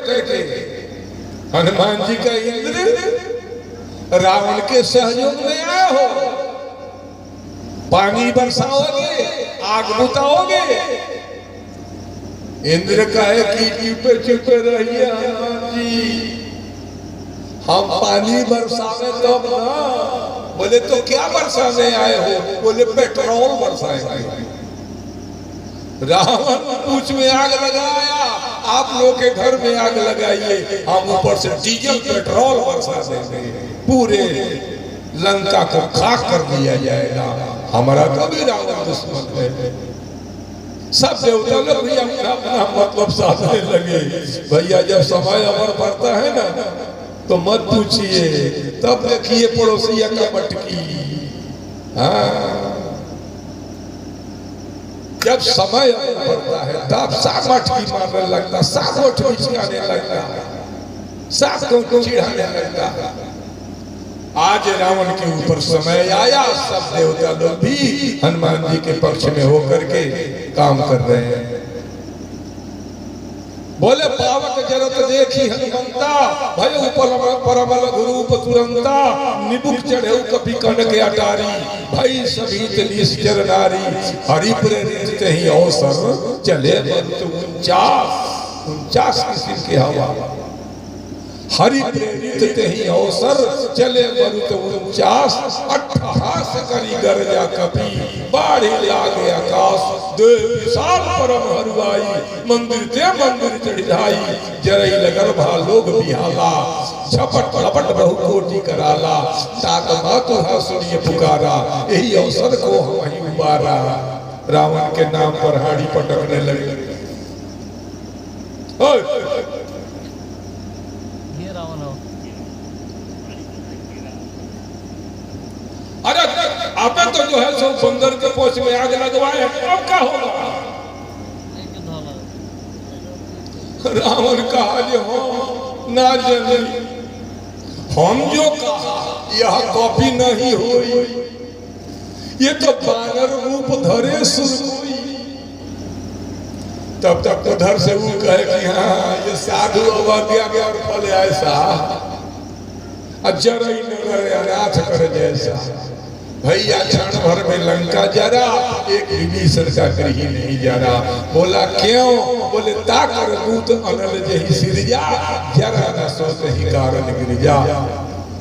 करके हनुमान जी का इंद्र रावण के सहयोग में आए हो, पानी बरसाओगे, आग बुताओगे। इंद्र कहे कि चुपे चुपे रहिए हनुमान जी, हम पानी बरसावे तब ना। बोले तो क्या बरसाने आए हो? बोले पेट्रोल बरसाएंगे। रावण पूछ में आग लगाया, आप लोग के घर में आग लगाइए, हम ऊपर से डीजल पेट्रोल बरसा देंगे, पूरे लंका को खाक कर दिया जाएगा। हमारा कभी रावण दुश्मन है। सब देवता लोग भी अपना अपना मतलब साधने लगे। भैया जब समय अमर पड़ता है ना तो मत पूछिए, तब देखिए पड़ोसिया का मटकी। हाँ, जब समय बढ़ता है तब सब मटकी मारने लगता, सब ओठ बिछाने लगता, सब को चिढ़ाने लगता। आज रावण के ऊपर समय आया, सब देवता लोग भी हनुमान जी के पक्ष में होकर के काम कर रहे हैं। बोले पावक जरत देखी हनुमंता, भय परमल गुरूप तुरंता, निबुक चढ़े कपि कनक अटारी, भई सभीत निश्चर नारी, हरि प्रेरित ही अवसर चले 49 किस्म के हवा। हरि प्रेरित ही अवसर चले बरुत 49, अट्ठहास करी गरजा कपि, बाढ़ी लागे आकाश, दे विशाल परम हरुआई, मंदिर ते मंदिर चढ़ाई, जरई लगल भा लोग बिहाला, झपट झपट बहु कोटि कराला, ताक मातु हा सुनिए पुकारा, यही अवसर को हम ही उबारा। रावण के नाम पर हाड़ी पटकने लगे। अरे आपे तो जो है सब बंदर के पोछ में आग लगवाए, अब क्या होगा? रावण कहा जो हो ना जनी, हम जो कहा यह कॉपी नहीं हुई, ये तो बानर रूप धरे सुरकोई। तब तक उधर से वो कहे कि हाँ ये साधु अवज्ञा के और फल ऐसा, अजर ही नगर अनाथ कर जैसा। भैया क्षण भर में लंका जरा, एक विभीषण का गृह नहीं जरा। बोला क्यों? बोले ताकर दूत अनल जही सिरजा, जरा न सोच ही कारण गिरजा।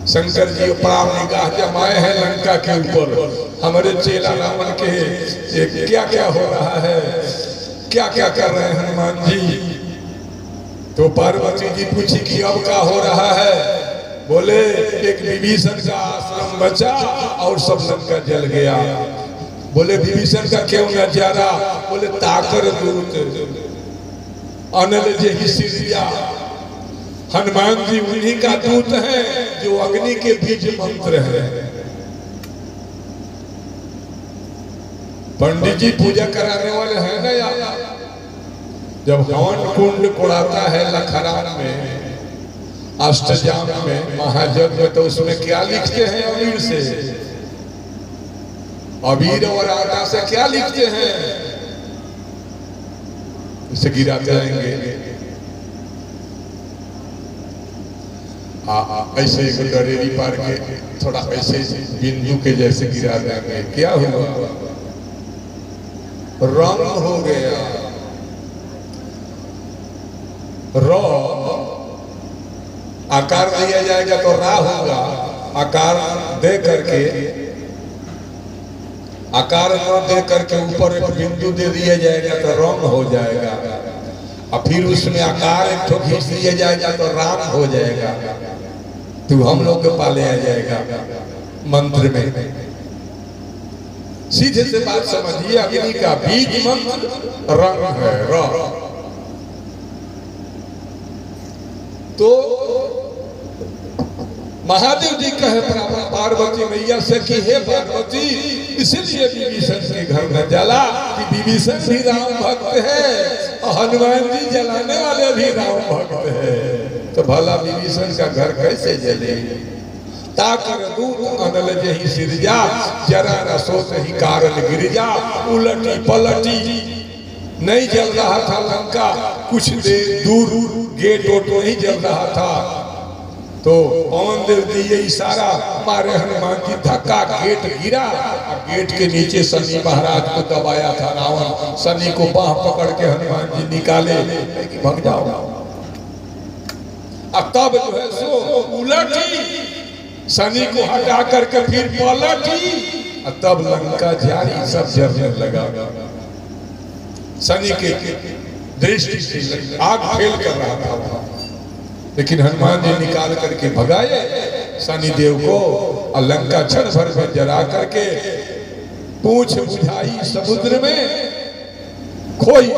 शंकर जी प्राण निगाह जमाए हैं लंका के ऊपर, हमारे चेला रावण के क्या क्या हो रहा है, क्या क्या कर रहे हैं हनुमान जी। तो पार्वती जी पूछी कि अब क्या हो रहा है? बोले एक विभीषण का आश्रम बचा और सब लंका जल गया। बोले विभीषण का क्यों नजारा? बोले ताकर दूत अनल जही सिरजा, हनुमान जी उन्हीं का दूत है जो अग्नि के बीज मंत्र है। पंडित जी पूजा कराने वाले हैं ना यार, जब हवन कुंड कोड़ाता है लखरान में, अष्टजाम में, महायज्ञ में, तो उसमें क्या लिखते हैं? अबीर से, अबीर और आटा से क्या लिखते हैं? उसे गिराते रहेंगे। ऐसे एक डरेरी पार के थोड़ा ऐसे बिंदु के जैसे गिरा देंगे। क्या हुआ? रंग हो गया। र आकार दिया जाएगा तो रा होगा, आकार दे करके, आकार न दे करके ऊपर एक बिंदु दे दिया जाएगा तो रंग हो जाएगा, और फिर उसमें आकार एक ठो खींच दिया जाएगा तो राम हो जाएगा। तो हम लोग के पाले आ जाएगा मंत्र में। सीधे से बात समझिए, अग्नि का बीज मंत्र रंग है, र। तो महादेव जी कहे पार्वती मैया से कि हे पार्वती, इसलिए विभीषण के घर न जला कि विभीषण भी राम भक्त है और हनुमान जी जलाने वाले भी राम भक्त है, तो भला विभीषण का घर कैसे जले? ताकर दूत अनल जही सिरजा, जरा न सोच ही कारण गिरजा, उलटी पलटी नहीं जल रहा था लंका, कुछ देर दूर गेट ओट नहीं जल रहा था, तो पवन देव दिए इशारा, मारे हनुमान जी धक्का, गेट गिरा, गेट के नीचे शनि महाराज को दबाया था रावण। शनि को बाह पकड़ के हनुमान जी निकाले, भाग जाओ। अब तब जो है सो उलटी, शनि को हटा करके फिर पलटी, तब लंका जारी सब जलने लगा। शनि के दृष्टि से आग फेल कर रहा था, लेकिन हनुमान जी निकाल करके भगाए शनि देव को, और लंका क्षण भर में जला करके पूंछ बुझाई समुद्र में, खोई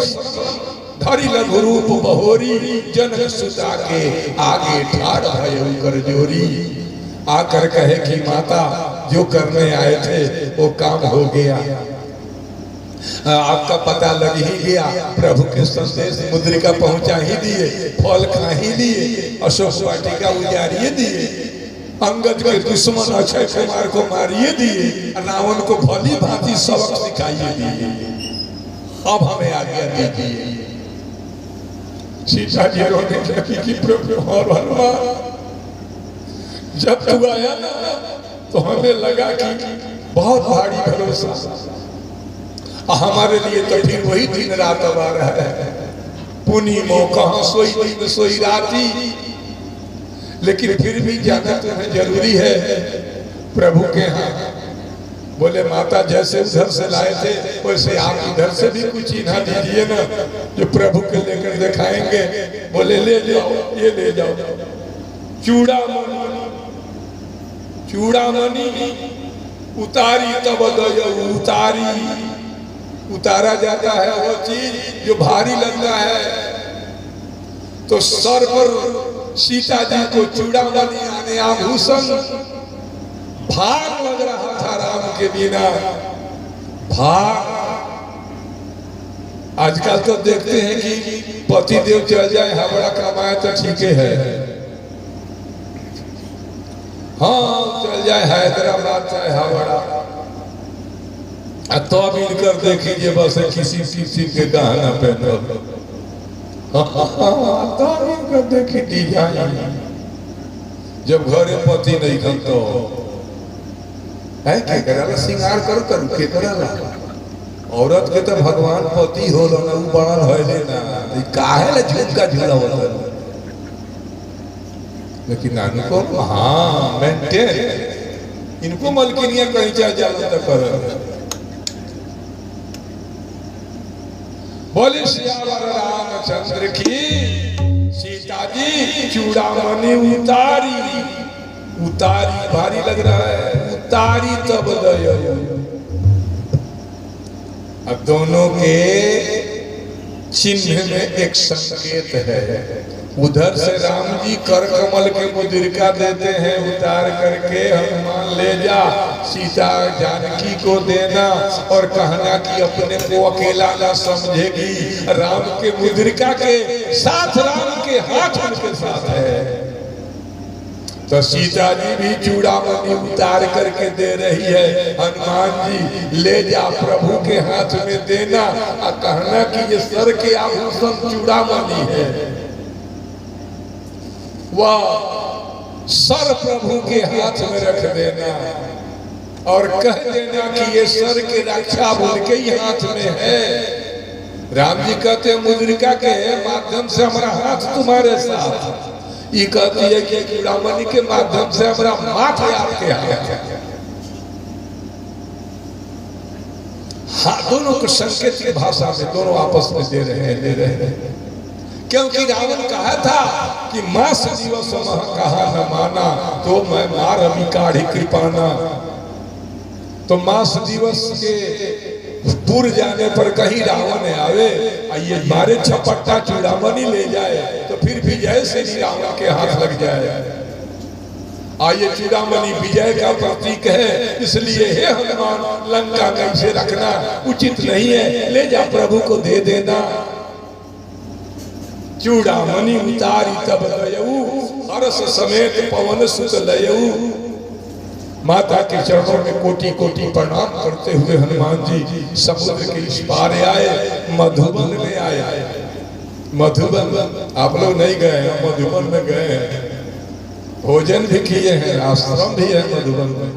धरी लघु रूप बहोरी, जनक सुता के आगे ठाड़ भयउ कर जोरी। आकर कहे कि माता जो करने आए थे वो काम हो गया, आपका पता लग ही गया, प्रभु के संदेश मुद्रिका पहुंचा ही दिए, फल खा ही लिए, अशोक वाटिका उजारिए दिए, अंगद के दुश्मन अक्षय कुमार को मारिए दिए, रावण को भली भांति सबक सिखाइए दिए, अब हमें आज्ञा दीजिए। सीता जी रोने लगी कि प्रभु और हनुमान, जब तू आया ना तो हमें लगा कि बहुत भारी भरोसा, हमारे लिए तो फिर वही दिन रात अब आ रहा है, पुनी मो कहाँ सोई दिन सोई राती, लेकिन फिर भी जाना तुम्हें जरूरी है प्रभु के यहाँ। बोले माता जैसे उधर से लाए थे वैसे आप इधर से भी कुछ चिन्ह दीजिए ना, जो प्रभु के लेकर दिखाएंगे। बोले ले जाओ, ये ले जाओ, चूड़ामणि, चूड़ामणि उतारी तब दया उतारी, उतारा जाता है वो चीज जो भारी लगता है। तो सर पर सीता जी को चूड़ामणि आने आभूषण, भार लग रहा था राम के बिना, भार। आजकल तो देखते हैं कि पति देव चल जाए हावड़ा कमाए तो ठीक है, हाँ चल जाए हैदराबाद चाहे हावड़ा, तो अब इनकर देखिए बस किसी किसी के गहना पहनो, तो इनकर देखी डिजाइन, जब घरे पति नहीं खन तो है के कराला श्रृंगार कर कर के कराला। औरत के तो भगवान पति हो ना, उ बनल है ना, काहे ला झुमका झूला होता, लेकिन इनको हाँ मेंटेन, इनको मलकिनिया कहीं जा जाला तो कर। बोले सियावर रामचंद्र की, सीता जी चूड़ामणि उतारी, उतारी भारी लग रहा है, उतारी तब दया। अब दोनों के चिन्ह में एक संकेत है, उधर से राम जी कर कमल के मुद्रिका देते हैं, उतार करके हनुमान ले जा, सीता जानकी को देना और कहना कि अपने को अकेला ना समझेगी, राम के मुद्रिका के साथ राम के हाथ उनके साथ है। तो सीता जी भी चूड़ामणि उतार करके दे रही है, हनुमान जी ले जा प्रभु के हाथ में देना और कहना कि ये सर के आभूषण चूड़ामणि है, वह सर प्रभु के हाथ में रख देना और कह देना कि ये सर के रक्षा उनके ही हाथ में है। राम जी कहते हैं मुद्रिका के माध्यम से हमारा हाथ तुम्हारे साथ, ये कहती है कि चूड़ामणि के माध्यम से हमारा माथा आपके हाथ। हाँ, दोनों को संकेत की भाषा में दोनों आपस में दे रहे हैं, क्योंकि रावण कहा था कि मास दिवस मह कहा न माना, तो मैं मार अभी काढ़ी कृपाना। तो मास दिवस के पूर्व जाने पर कहीं रावण आवे, ये मारे छपट्टा चूड़ामणि ले जाए तो फिर विजय से ही रावण के हाथ लग जाए। ये चूड़ामणि विजय का प्रतीक है, इसलिए हे हनुमान लंका में इसे रखना उचित नहीं है, ले जा प्रभु को दे देना। चूड़ामणि उतारी तब दयऊ, हर्ष समेत पवन सुत लयऊ। माता के चरणों में कोटि कोटि प्रणाम करते हुए हनुमान जी समुद्र के इस पार आए, मधुबन में आए। मधुबन आप लोग नहीं गए हैं, मधुबन में गए हैं, भोजन भी किए हैं, आश्रम भी है मधुबन में।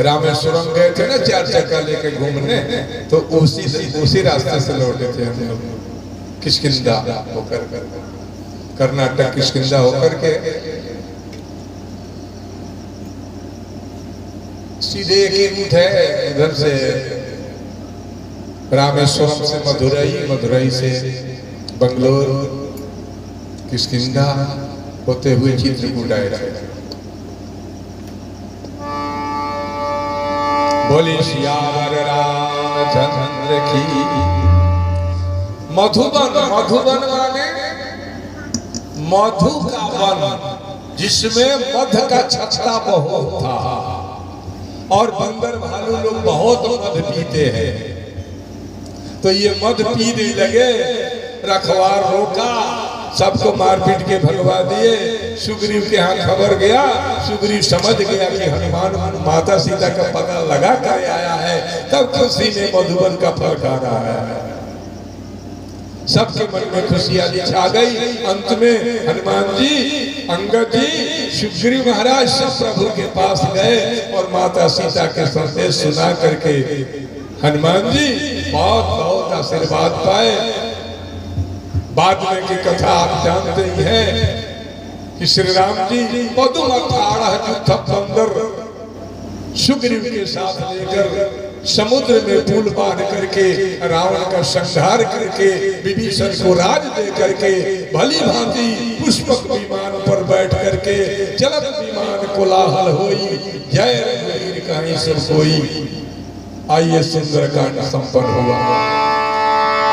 रामेश्वरम गए थे ना 4 चक्का लेके घूमने, तो उसी रास्ते से लौटे थे हम लोग, किष्किंधा होकर, कर्नाटक किष्किंधा होकर के सीधे एक रूट है इधर से रामेश्वरम से मदुरई, मदुरई से बंगलोर, किष्किंधा होते हुए चित्रकूट आए थे। बोली सियावर रामचंद्र की। मधुबन, मधुबन माने मधु का वन, जिसमें मध का छत्ता बहुत था और बंदर भालू लोग बहुत मध पीते हैं। तो ये मध पीने लगे, रखवार रोका, सबको मारपीट के भगवा दिए। सुग्रीव के यहाँ खबर गया, सुग्रीव समझ गया कि हनुमान माता सीता का पता लगा कर आया है, तब खुशी में मधुबन का फल खा रहा है। सबके मन में खुशियाली छा गई। अंत में हनुमान जी, अंगद जी, सुग्रीव महाराज सब प्रभु के पास गए और माता सीता के संदेश सुना करके हनुमान जी बहुत बहुत आशीर्वाद पाए। बाद में की कथा आप जानते ही हैं कि श्री राम जी पदुम अखाड़ा युद्ध बंदर सुग्रीव के साथ लेकर समुद्र में पुल पार करके रावण का संहार करके विभीषण को राज दे करके भली भांति पुष्पक विमान पर बैठ करके चलत विमान कोलाहल होई, जय रघुवीर कहीं सब कोई। आइए सुंदरकांड संपन्न हुआ।